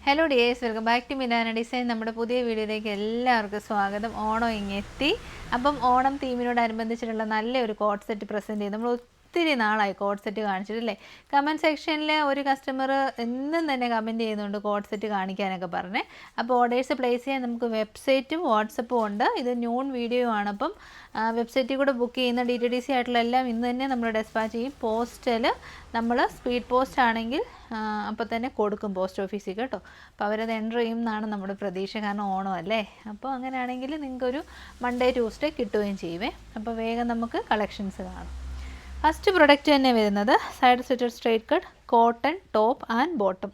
Hello dears, welcome back to Milana design. നമ്മുടെ പുതിയ വീഡിയോയിലേക്ക് എല്ലാവർക്കും സ്വാഗതം. ഓണം ഇങ്ങെത്തി. അപ്പം ഓണം തീമിനോടനുബന്ധിച്ചിട്ടുള്ള നല്ലൊരു കോഡ് സെറ്റ് പ്രസൻറ്റ് ചെയ്ത് നമ്മൾ ഒത്തിരി നാളായി കോഡ് സെറ്റ് കാണിച്ചിട്ടില്ലേ. കമൻറ്റ് സെക്ഷനിൽ ഒരു കസ്റ്റമർ എന്നും തന്നെ കമൻറ്റ് ചെയ്യുന്നുണ്ട് കോഡ് സെറ്റ് കാണിക്കാനൊക്കെ പറഞ്ഞേ. അപ്പോൾ ഓർഡേഴ്സ് പ്ലേസ് ചെയ്യാൻ നമുക്ക് വെബ്സൈറ്റും വാട്സപ്പും ഉണ്ട്. ഇത് ന്യൂൺ വീഡിയോ ആണ്. അപ്പം വെബ്സൈറ്റിൽ കൂടെ ബുക്ക് ചെയ്യുന്ന DTDC ആയിട്ടുള്ള എല്ലാം ഇന്ന് തന്നെ നമ്മൾ ഡെസ്പാച്ച് ചെയ്യും. പോസ്റ്റൽ നമ്മൾ സ്പീഡ് പോസ്റ്റ് ആണെങ്കിൽ അപ്പോൾ തന്നെ കൊടുക്കും പോസ്റ്റ് ഓഫീസിൽ കേട്ടോ. അപ്പോൾ അവരത് എൻ്റർ ചെയ്യും എന്നാണ് നമ്മുടെ പ്രതീക്ഷ, കാരണം ഓണം അല്ലേ. അപ്പോൾ അങ്ങനെയാണെങ്കിൽ നിങ്ങൾക്കൊരു മൺഡേ ട്യൂസ്ഡേ കിട്ടുകയും ചെയ്യുമേ. അപ്പോൾ വേഗം നമുക്ക് കളക്ഷൻസ് കാണാം. ഫസ്റ്റ് പ്രൊഡക്റ്റ് തന്നെ വരുന്നത് side slitted straight cut cotton top and bottom.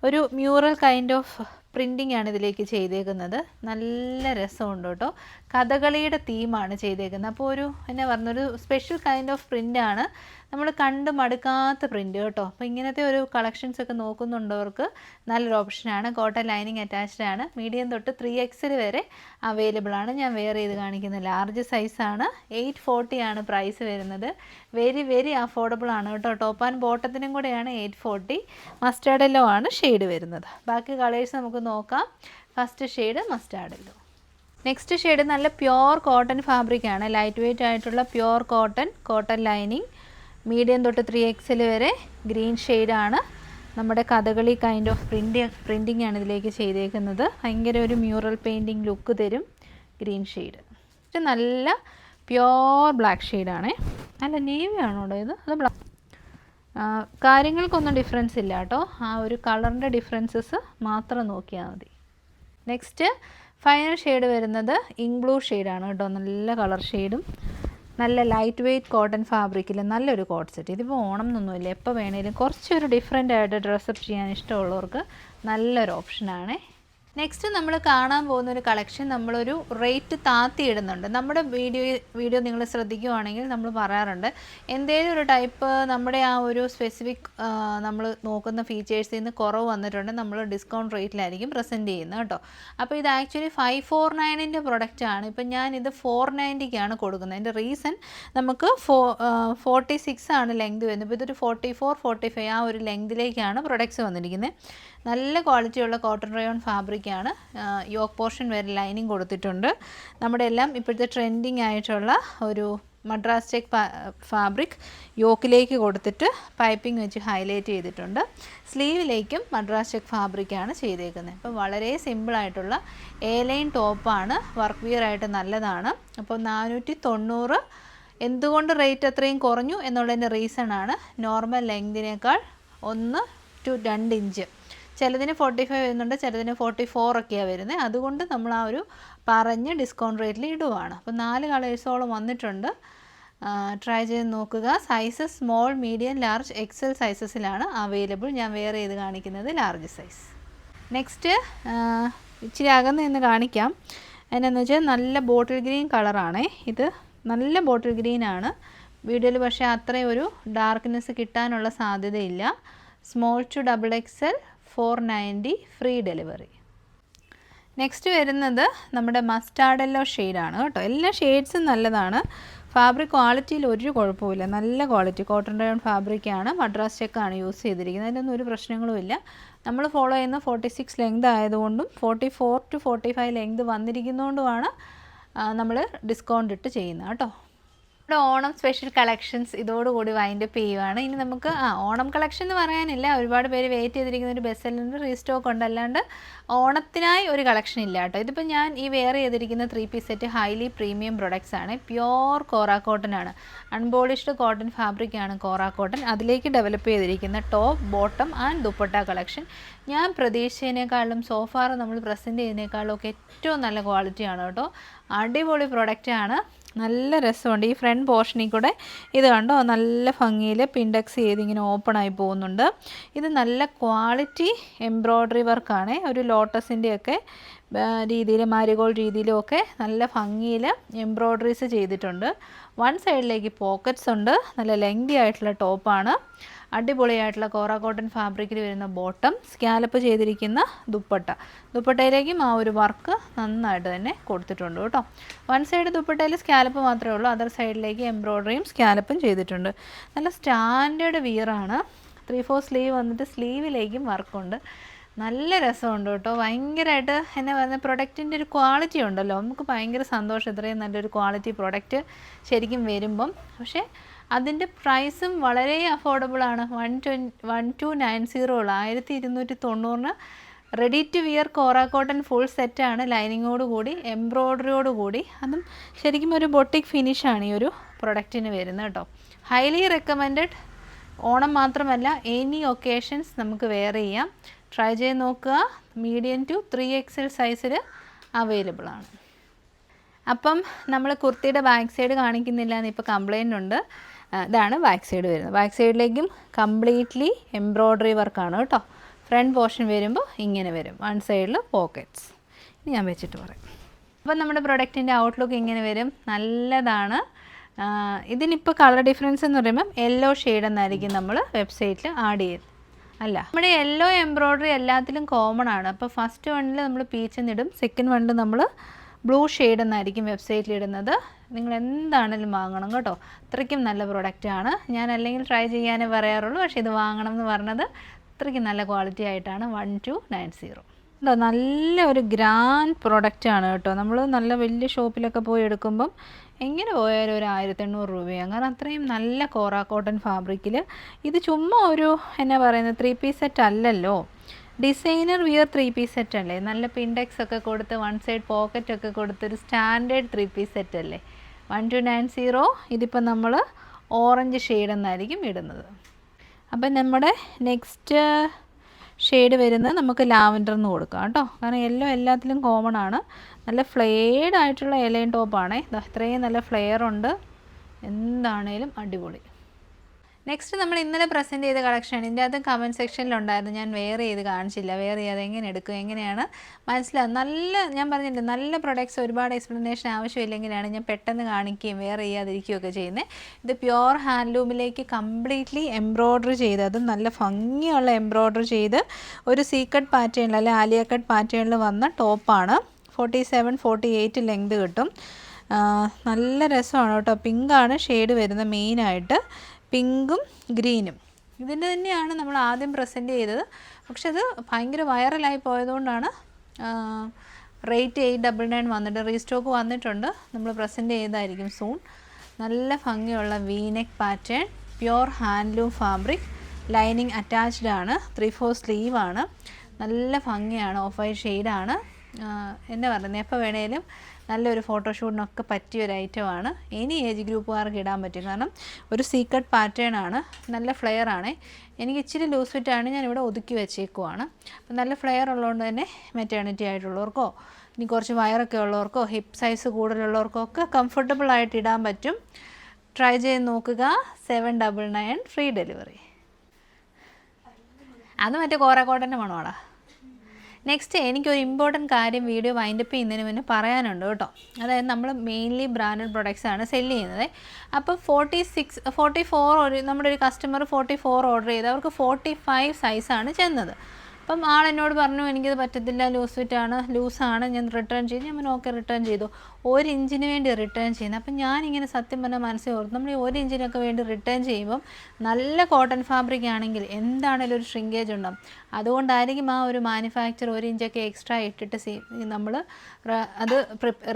ഒരു മ്യൂറൽ കൈൻഡ് ഓഫ് പ്രിൻറ്റിംഗ് ആണ് ഇതിലേക്ക് ചെയ്തേക്കുന്നത്. നല്ല രസമുണ്ട് കേട്ടോ. കഥകളിയുടെ തീമാണ് ചെയ്തേക്കുന്നത്. അപ്പോൾ ഒരു എന്നാ പറഞ്ഞൊരു സ്പെഷ്യൽ കൈൻഡ് ഓഫ് പ്രിൻ്റാണ്, നമ്മൾ കണ്ട് മടുക്കാത്ത പ്രിൻ്റ് കേട്ടോ. അപ്പോൾ ഇങ്ങനത്തെ ഒരു കളക്ഷൻസ് ഒക്കെ നോക്കുന്നുണ്ടവർക്ക് നല്ലൊരു ഓപ്ഷനാണ്. കോട്ടൺ ലൈനിങ് അറ്റാച്ച്ഡ് ആണ്. മീഡിയം തൊട്ട് 3XL വരെ അവൈലബിൾ ആണ്. ഞാൻ വെയർ ചെയ്ത് കാണിക്കുന്ന ലാർജ് സൈസാണ്. 840 ആണ് പ്രൈസ് വരുന്നത്. വെരി വെരി അഫോർഡബിൾ ആണ് കേട്ടോ. ടോപ്പ് ആൻഡ് ബോട്ടത്തിനും കൂടെയാണ് 840. മസ്റ്റാർഡ് യെല്ലോ ആണ് ഷെയ്ഡ് വരുന്നത്. ബാക്കി കളേഴ്സ് നമുക്ക് നോക്കാം. First shade mustard yellow. Next shade നല്ല പ്യോർ കോട്ടൺ ഫാബ്രിക്കാണ്. ലൈറ്റ് വെയ്റ്റ് ആയിട്ടുള്ള പ്യോർ കോട്ടൺ ലൈനിങ്. മീഡിയം തൊട്ട് 3XL വരെ ഗ്രീൻ ഷെയ്ഡാണ്. നമ്മുടെ കഥകളി കൈൻഡ് ഓഫ് പ്രിൻറ്റിംഗ് ആണ് ഇതിലേക്ക് ചെയ്തേക്കുന്നത്. ഭയങ്കര ഒരു മ്യൂറൽ പെയിൻറ്റിങ് ലുക്ക് തരും. ഗ്രീൻ ഷെയ്ഡ് നല്ല പ്യോർ ബ്ലാക്ക് ഷെയ്ഡാണേ. നല്ല നേവി ആണോ ഇത്? അത് ബ്ലാക്ക്. കാര്യങ്ങൾക്കൊന്നും ഡിഫറൻസ് ഇല്ല കേട്ടോ. ആ ഒരു കളറിൻ്റെ ഡിഫറൻസസ് മാത്രം നോക്കിയാൽ മതി. നെക്സ്റ്റ് ഫൈനൽ ഷെയ്ഡ് വരുന്നത് ഇങ്ക് ബ്ലൂ ഷെയ്ഡാണ് കേട്ടോ. നല്ല കളർ ഷെയ്ഡും നല്ല ലൈറ്റ് വെയ്റ്റ് കോട്ടൺ ഫാബ്രിക്കിൽ നല്ലൊരു കോട്ട് സെറ്റ്. ഇതിപ്പോൾ ഓണം എന്നൊന്നുമില്ല, എപ്പോൾ വേണേലും കുറച്ചൊരു ഡിഫറെൻ്റ് ആയിട്ട് ഡ്രസ്സപ്പ് ചെയ്യാൻ ഇഷ്ടമുള്ളവർക്ക് നല്ലൊരു ഓപ്ഷനാണ്. നെക്സ്റ്റ് നമ്മൾ കാണാൻ പോകുന്നൊരു കളക്ഷൻ നമ്മളൊരു റേറ്റ് താത്തി ഇടുന്നുണ്ട്. നമ്മുടെ വീഡിയോ നിങ്ങൾ ശ്രദ്ധിക്കുകയാണെങ്കിൽ നമ്മൾ പറയാറുണ്ട് എന്തെങ്കിലും ഒരു ടൈപ്പ് നമ്മുടെ ആ ഒരു സ്പെസിഫിക് നമ്മൾ നോക്കുന്ന ഫീച്ചേഴ്സിൽ നിന്ന് കുറവ് വന്നിട്ടുണ്ട് നമ്മൾ ഡിസ്കൗണ്ട് റേറ്റിലായിരിക്കും പ്രസൻറ്റ് ചെയ്യുന്നത് കേട്ടോ. അപ്പോൾ ഇത് ആക്ച്വലി 549ൻ്റെ പ്രൊഡക്റ്റാണ്. ഇപ്പം ഞാനിത് 490ക്കാണ് കൊടുക്കുന്നത്. അതിൻ്റെ റീസൺ നമുക്ക് 46 ആണ് ലെങ്ത് വരുന്നത്. ഇപ്പോൾ ഇതൊരു 44-45 ആ ഒരു ലെങ്തിലേക്കാണ് പ്രൊഡക്ട്സ് വന്നിരിക്കുന്നത്. നല്ല ക്വാളിറ്റിയുള്ള കോട്ടൺ റയോൺ ഫാബ്രിക്കാണ്. യോക്ക് പോർഷൻ വരെ ലൈനിങ് കൊടുത്തിട്ടുണ്ട്. നമ്മുടെ എല്ലാം ഇപ്പോഴത്തെ ട്രെൻഡിങ് ആയിട്ടുള്ള ഒരു മദ്രാസ് ചെക്ക് ഫാബ്രിക് യോക്കിലേക്ക് കൊടുത്തിട്ട് പൈപ്പിംഗ് വെച്ച് ഹൈലൈറ്റ് ചെയ്തിട്ടുണ്ട്. സ്ലീവിലേക്കും മദ്രാസ് ചെക്ക് ഫാബ്രിക്കാണ് ചെയ്തേക്കുന്നത്. അപ്പോൾ വളരെ സിമ്പിളായിട്ടുള്ള ലൈൻ ടോപ്പാണ്. വർക്ക് വിയർ ആയിട്ട് നല്ലതാണ്. അപ്പോൾ 490. എന്തുകൊണ്ട് റേറ്റ് അത്രയും കുറഞ്ഞു എന്നുള്ളതിൻ്റെ റീസണാണ് നോർമൽ ലെങ്തിനേക്കാൾ 1 to 2 ഇഞ്ച്. ചിലതിന് 45 വരുന്നുണ്ട്, ചിലതിന് 44 ഒക്കെയാണ് വരുന്നത്. അതുകൊണ്ട് നമ്മൾ ആ ഒരു പറഞ്ഞ് ഡിസ്കൗണ്ട് റേറ്റിൽ ഇടുവാണ്. അപ്പോൾ 4 കളേഴ്സോളം വന്നിട്ടുണ്ട്. ട്രൈ ചെയ്ത് നോക്കുക. Sizes small, medium, large, XL സൈസസിലാണ് അവൈലബിൾ. ഞാൻ വെയർ ചെയ്ത് കാണിക്കുന്നത് ലാർജ് സൈസ്. നെക്സ്റ്റ് ഇച്ചിരി അകന്ന് നിന്ന് കാണിക്കാം. എന്നാന്ന് വെച്ചാൽ നല്ല ബോട്ടിൽ ഗ്രീൻ കളറാണേ. ഇത് നല്ല ബോട്ടിൽ ഗ്രീനാണ്. വീഡിയോയിൽ പക്ഷേ അത്രയും ഒരു ഡാർക്ക്നെസ് കിട്ടാനുള്ള സാധ്യതയില്ല. Small to XXL 490 free delivery. Next വരുന്നത് നമ്മുടെ മസ്റ്റാർഡ് യെല്ലോ ഷെയ്ഡാണ് കേട്ടോ. എല്ലാ ഷെയ്ഡ്സും നല്ലതാണ്. ഫാബ്രിക് ക്വാളിറ്റിയിൽ ഒരു കുഴപ്പമില്ല. നല്ല ക്വാളിറ്റി കോട്ടൺ റയോൺ ഫാബ്രിക്കാണ്. മദ്രാസ് ചെക്കാണ് യൂസ് ചെയ്തിരിക്കുന്നത്. അതിനൊന്നും ഒരു പ്രശ്നങ്ങളുമില്ല. നമ്മൾ ഫോളോ ചെയ്യുന്ന 46 ലെങ്ത് ആയതുകൊണ്ടും 44 to 45 ലെങ്ത് വന്നിരിക്കുന്നതുകൊണ്ടുമാണ് നമ്മൾ ഡിസ്കൗണ്ട് ഇട്ട് ചെയ്യുന്നത് കേട്ടോ. ഓണം സ്പെഷ്യൽ കളക്ഷൻസ് ഇതോടുകൂടി വൈൻഡപ്പ് ചെയ്യുവാണ്. ഇനി നമുക്ക് ഓണം കളക്ഷൻ എന്ന് പറയാനില്ല. ഒരുപാട് പേര് വെയിറ്റ് ചെയ്തിരിക്കുന്ന ഒരു ബെസ്റ്റ് സെല്ലറിൻ്റെ റീസ്റ്റോക്ക് ഉണ്ട്. അല്ലാണ്ട് ഓണത്തിനായി ഒരു കളക്ഷൻ ഇല്ല കേട്ടോ. ഇതിപ്പോൾ ഞാൻ ഈ വെയർ ചെയ്തിരിക്കുന്ന 3 piece set highly premium products ആണ്. പ്യോർ കോറ കോട്ടൺ ആണ്. അൺപോളിഷ്ഡ് കോട്ടൺ ഫാബ്രിക്കാണ് കോറ കോട്ടൺ. അതിലേക്ക് ഡെവലപ്പ് ചെയ്തിരിക്കുന്ന top, bottom and dupatta collection ഞാൻ പ്രതീക്ഷിച്ചതിനേക്കാളും സോഫാർ നമ്മൾ പ്രസൻറ്റ് ചെയ്യുന്നതിനേക്കാളും ഒക്കെ ഏറ്റവും നല്ല ക്വാളിറ്റിയാണ് കേട്ടോ. അടിപൊളി പ്രൊഡക്റ്റാണ്. നല്ല രസമുണ്ട്. ഈ ഫ്രണ്ട് പോർഷനിൽ കൂടെ ഇത് കണ്ടോ നല്ല ഭംഗിയിൽ പിൻഡെക്സ് ചെയ്ത് ഇങ്ങനെ ഓപ്പൺ ആയി പോകുന്നുണ്ട്. ഇത് നല്ല ക്വാളിറ്റി എംബ്രോയ്ഡറി വർക്കാണ്. ഒരു ലോട്ടസിൻ്റെയൊക്കെ രീതിയിൽ, മാരിഗോൾഡ് രീതിയിലും ഒക്കെ നല്ല ഭംഗിയിൽ എംബ്രോയ്ഡറീസ് ചെയ്തിട്ടുണ്ട്. വൺ സൈഡിലേക്ക് പോക്കറ്റ്സ് ഉണ്ട്. നല്ല ലെങ്തി ആയിട്ടുള്ള ടോപ്പാണ്. അടിപൊളിയായിട്ടുള്ള കോറ കോട്ടൺ ഫാബ്രിക്കിൽ വരുന്ന ബോട്ടം, സ്കാലപ്പ് ചെയ്തിരിക്കുന്ന ദുപ്പട്ടയിലേക്കും ആ ഒരു വർക്ക് നന്നായിട്ട് തന്നെ കൊടുത്തിട്ടുണ്ട് കേട്ടോ. വൺ സൈഡ് ദുപ്പട്ടയിൽ സ്കാലപ്പ് മാത്രമേ ഉള്ളൂ. അതർ സൈഡിലേക്ക് എംബ്രോയ്ഡറിയും സ്കാലപ്പും ചെയ്തിട്ടുണ്ട്. നല്ല സ്റ്റാൻഡേർഡ് വിയറാണ്. 3/4 സ്ലീവ് വന്നിട്ട് സ്ലീവിലേക്കും വർക്കുണ്ട്. നല്ല രസമുണ്ട് കേട്ടോ. ഭയങ്കരമായിട്ട് എന്നാ പറയുന്നത്, പ്രൊഡക്റ്റിൻ്റെ ഒരു ക്വാളിറ്റി ഉണ്ടല്ലോ, നമുക്ക് ഭയങ്കര സന്തോഷം ഇത്രയും നല്ലൊരു ക്വാളിറ്റി പ്രൊഡക്റ്റ് ശരിക്കും വരുമ്പം. പക്ഷേ അതിൻ്റെ പ്രൈസും വളരെ അഫോർഡബിളാണ്. 1290 ഉള്ളൂ, 1290 ready to wear kora cotton full സെറ്റാണ്, ലൈനിങ്ങോട് കൂടി എംബ്രോയ്ഡറിയോട് കൂടി. അതും ശരിക്കും ഒരു ബൊട്ടിക് ഫിനിഷാണ് ഈ ഒരു പ്രൊഡക്റ്റിന് വരുന്നത് കേട്ടോ. Highly recommended. ഓണം മാത്രമല്ല എനി ഒക്കേഷൻസ് നമുക്ക് വെയർ ചെയ്യാം. ട്രൈ ചെയ്ത് നോക്കുക. മീഡിയം ടു 3XL സൈസിൽ അവൈലബിൾ ആണ്. അപ്പം നമ്മൾ കുർത്തിയുടെ ബാക്ക് സൈഡ് കാണിക്കുന്നില്ല എന്ന് ഇപ്പോൾ കംപ്ലയിൻ്റ് ഉണ്ട്. ഇതാണ് ബാക്ക് സൈഡ് വരുന്നത്. ബാക്ക് സൈഡിലേക്കും കംപ്ലീറ്റ്ലി എംബ്രോയ്ഡറി വർക്കാണ് കേട്ടോ. ഫ്രണ്ട് പോർഷൻ വരുമ്പോൾ ഇങ്ങനെ വരും, വൺ സൈഡിൽ പോക്കറ്റ്സ്. ഇനി ഞാൻ വെച്ചിട്ട് പറയാം. അപ്പം നമ്മുടെ പ്രൊഡക്റ്റിൻ്റെ ഔട്ട്ലുക്ക് ഇങ്ങനെ വരും. നല്ലതാണ്. ഇതിനിപ്പോൾ കളർ ഡിഫറൻസ് എന്ന് പറയുമ്പം യെല്ലോ ഷെയ്ഡ് എന്നായിരിക്കും നമ്മൾ വെബ്സൈറ്റിൽ ആഡ് ചെയ്ത്. അല്ല, നമ്മുടെ യെല്ലോ എംബ്രോയ്ഡറി എല്ലാത്തിലും കോമൺ ആണ്. അപ്പോൾ ഫസ്റ്റ് വണ്ണിൽ നമ്മൾ പീച്ച് എന്നിടും, സെക്കൻഡ് വണ്ണിൽ നമ്മൾ ബ്ലൂ ഷെയ്ഡ് എന്നായിരിക്കും വെബ്സൈറ്റിൽ ഇടുന്നത്. നിങ്ങൾ എന്താണെങ്കിലും വാങ്ങണം കേട്ടോ. അത്രയ്ക്കും നല്ല പ്രൊഡക്റ്റാണ്. ഞാൻ അല്ലെങ്കിൽ ട്രൈ ചെയ്യാനേ പറയാറുള്ളൂ, പക്ഷേ ഇത് വാങ്ങണം എന്ന് പറഞ്ഞത് അത്രയ്ക്കും നല്ല ക്വാളിറ്റി ആയിട്ടാണ്. 1290 കേട്ടോ. നല്ല ഒരു ഗ്രാൻഡ് പ്രൊഡക്റ്റാണ് കേട്ടോ. നമ്മൾ നല്ല വലിയ ഷോപ്പിലൊക്കെ പോയി എടുക്കുമ്പം എങ്ങനെ പോയാലും ഒരു 1800 രൂപയാണ്. കാരണം അത്രയും നല്ല കോറ കോട്ടൺ ഫാബ്രിക്കിൽ. ഇത് ചുമ്മാ ഒരു എന്നാ പറയുന്നത് 3 പീസ് സെറ്റ് അല്ലല്ലോ, ഡിസൈനർ വിയർ 3 പീസ് സെറ്റ് അല്ലേ. നല്ല പിൻഡെക്സ് ഒക്കെ കൊടുത്ത് വൺ സൈഡ് പോക്കറ്റ് ഒക്കെ കൊടുത്തൊരു സ്റ്റാൻഡേർഡ് 3 പീസ് സെറ്റ് അല്ലേ. 1290. ഇതിപ്പോൾ നമ്മൾ ഓറഞ്ച് ഷെയ്ഡ് എന്നായിരിക്കും ഇടുന്നത്. അപ്പം നമ്മുടെ നെക്സ്റ്റ് ഷെയ്ഡ് വരുന്നത് നമുക്ക് ലാവൻഡർ എന്ന് കൊടുക്കാം കേട്ടോ. കാരണം യെല്ലോ എല്ലാത്തിലും കോമൺ ആണ്. നല്ല ഫ്ലെയർഡ് ആയിട്ടുള്ള എലൈൻ ടോപ്പാണ്. ഇത്രയും നല്ല ഫ്ലെയർ ഉണ്ട്. എന്താണേലും അടിപൊളി. നെക്സ്റ്റ് നമ്മൾ ഇന്നലെ പ്രസൻറ്റ് ചെയ്ത കളക്ഷനാണ്. ഇതിൻ്റെ അകത്ത് കമൻറ്റ് സെക്ഷനിലുണ്ടായിരുന്നു, ഞാൻ വെയർ ചെയ്ത് കാണിച്ചില്ല. വെയർ ചെയ്യാതെ എങ്ങനെ എടുക്കും, എങ്ങനെയാണ് മനസ്സിലാവും. നല്ല, ഞാൻ പറഞ്ഞില്ലേ, നല്ല പ്രൊഡക്ട്സ് ഒരുപാട് എക്സ്പ്ലനേഷൻ ആവശ്യമില്ലെങ്കിലാണ് ഞാൻ പെട്ടെന്ന് കാണിക്കുകയും വെയർ ചെയ്യാതിരിക്കുകയൊക്കെ ചെയ്യുന്നത്. ഇത് പ്യുവർ ഹാൻഡ്ലൂമിലേക്ക് കംപ്ലീറ്റ്ലി എംബ്രോയ്ഡറി ചെയ്ത്, അതും നല്ല ഭംഗിയുള്ള എംബ്രോയ്ഡറി ചെയ്ത് ഒരു സീക്കട്ട് പാറ്റേണിൽ അല്ലെ ആലിയ കട്ട് പാറ്റേണിൽ വന്ന ടോപ്പാണ്. 47-48 ലെങ്ത് കിട്ടും. നല്ല രസമാണ് കേട്ടോ. പിങ്കാണ് ഷെയ്ഡ് വരുന്നത്, മെയിനായിട്ട് പിങ്കും ഗ്രീനും. ഇതിൻ്റെ തന്നെയാണ് നമ്മൾ ആദ്യം പ്രസൻറ്റ് ചെയ്തത്. പക്ഷെ അത് ഭയങ്കര വൈറലായി പോയതുകൊണ്ടാണ് റേറ്റ് 899 വന്നിട്ട് റീസ്റ്റോക്ക് വന്നിട്ടുണ്ട്. നമ്മൾ പ്രസൻറ്റ് ചെയ്തായിരിക്കും സൂൺ. നല്ല ഭംഗിയുള്ള V-neck pattern, pure handloom fabric, lining attached ആണ്, 3/4 സ്ലീവാണ്. നല്ല ഭംഗിയാണ്. ഓഫ് വൈറ്റ് ഷെയ്ഡാണ്. എന്താ പറയുന്നത്, എപ്പോൾ വേണേലും നല്ലൊരു ഫോട്ടോഷൂട്ടിനൊക്കെ പറ്റിയൊരു ഐറ്റമാണ്. എനി ഏജ് ഗ്രൂപ്പുകാർക്ക് ഇടാൻ പറ്റും. കാരണം ഒരു സീക്രട്ട് പാറ്റേൺ ആണ്, നല്ല ഫ്ലെയർ ആണ്. എനിക്ക് ഇച്ചിരി ലൂസ് ഫിറ്റാണ്, ഞാനിവിടെ ഒതുക്കി വെച്ചേക്കുവാണ്. അപ്പം നല്ല ഫ്ലെയർ ഉള്ളതുകൊണ്ട് തന്നെ മെറ്റേണിറ്റി ആയിട്ടുള്ളവർക്കോ ഇനി കുറച്ച് വയറൊക്കെ ഉള്ളവർക്കോ ഹിപ്പ് സൈസ് കൂടുതലുള്ളവർക്കോ ഒക്കെ കംഫർട്ടബിൾ ആയിട്ട് ഇടാൻ പറ്റും. ട്രൈ ചെയ്ത് നോക്കുക. 799 ഫ്രീ ഡെലിവറി. അത് മറ്റേ കോറ കോട്ടൻ്റെ മണമാടാ. നെക്സ്റ്റ് എനിക്കൊരു ഇമ്പോർട്ടൻറ്റ് കാര്യം വീഡിയോ വൈൻഡപ്പ് ചെയ്യുന്നതിന് മുന്നേ പറയാനുണ്ട് കേട്ടോ. അതായത് നമ്മൾ മെയിൻലി ബ്രാൻഡഡ് പ്രൊഡക്ട്സാണ് സെല്ല് ചെയ്യുന്നത്. അപ്പോൾ 44 നമ്മുടെ ഒരു കസ്റ്റമർ 44 ഓർഡർ ചെയ്ത് അവർക്ക് 45 സൈസാണ് ചെന്നത്. അപ്പം ആളെന്നോട് പറഞ്ഞു എനിക്കത് പറ്റത്തില്ല, ലൂസ് ഫിറ്റാണ്, ലൂസാണ്, ഞാൻ റിട്ടേൺ ചെയ്തു. ഞാൻ ഓക്കെ റിട്ടേൺ ചെയ്തു. 1 ഇഞ്ചിന് വേണ്ടി റിട്ടേൺ ചെയ്യുന്നത്. അപ്പം ഞാനിങ്ങനെ സത്യം പറഞ്ഞാൽ മനസ്സിൽ ഓർത്ത്, നമ്മൾ ഈ 1 ഇഞ്ചിനൊക്കെ വേണ്ടി റിട്ടേൺ ചെയ്യുമ്പം നല്ല കോട്ടൺ ഫാബ്രിക് ആണെങ്കിൽ എന്താണേലും ഒരു ഷ്രിങ്കേജ് ഉണ്ടാകും. അതുകൊണ്ടായിരിക്കും ആ ഒരു മാനുഫാക്ചർ 1 ഇഞ്ചൊക്കെ എക്സ്ട്രാ ഇട്ടിട്ട് നമ്മൾ അത്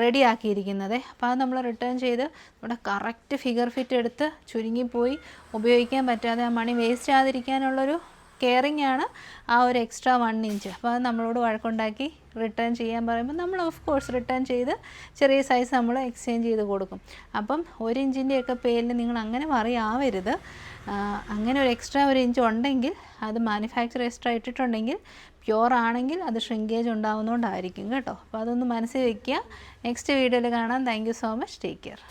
റെഡി ആക്കിയിരിക്കുന്നത്. അപ്പോൾ അത് നമ്മൾ റിട്ടേൺ ചെയ്ത് നമ്മുടെ കറക്റ്റ് ഫിഗർ ഫിറ്റ് എടുത്ത് ചുരുങ്ങിപ്പോയി ഉപയോഗിക്കാൻ പറ്റാതെ ആ മണി വേസ്റ്റ് ആകാതിരിക്കാനുള്ളൊരു കെയറിങ് ആണ് ആ ഒരു എക്സ്ട്രാ 1 ഇഞ്ച്. അപ്പോൾ അത് നമ്മളോട് വഴക്കുണ്ടാക്കി റിട്ടേൺ ചെയ്യാൻ പറയുമ്പോൾ നമ്മൾ ഓഫ് കോഴ്സ് റിട്ടേൺ ചെയ്ത് ചെറിയ സൈസ് നമ്മൾ എക്സ്ചേഞ്ച് ചെയ്ത് കൊടുക്കും. അപ്പം 1 ഇഞ്ചിൻ്റെയൊക്കെ പേരിൽ നിങ്ങൾ അങ്ങനെ പറയാവരുത്. അങ്ങനെ ഒരു എക്സ്ട്രാ 1 ഇഞ്ച് ഉണ്ടെങ്കിൽ അത് മാനുഫാക്ചർ എക്സ്ട്രാ ഇട്ടിട്ടുണ്ടെങ്കിൽ പ്യുവർ ആണെങ്കിൽ അത് ഷ്രിങ്കേജ് ഉണ്ടാവുന്നതുകൊണ്ടായിരിക്കും കേട്ടോ. അപ്പോൾ അതൊന്ന് മനസ്സിൽ വയ്ക്കുക. നെക്സ്റ്റ് വീഡിയോയിൽ കാണാം. Thank you so much. Take care.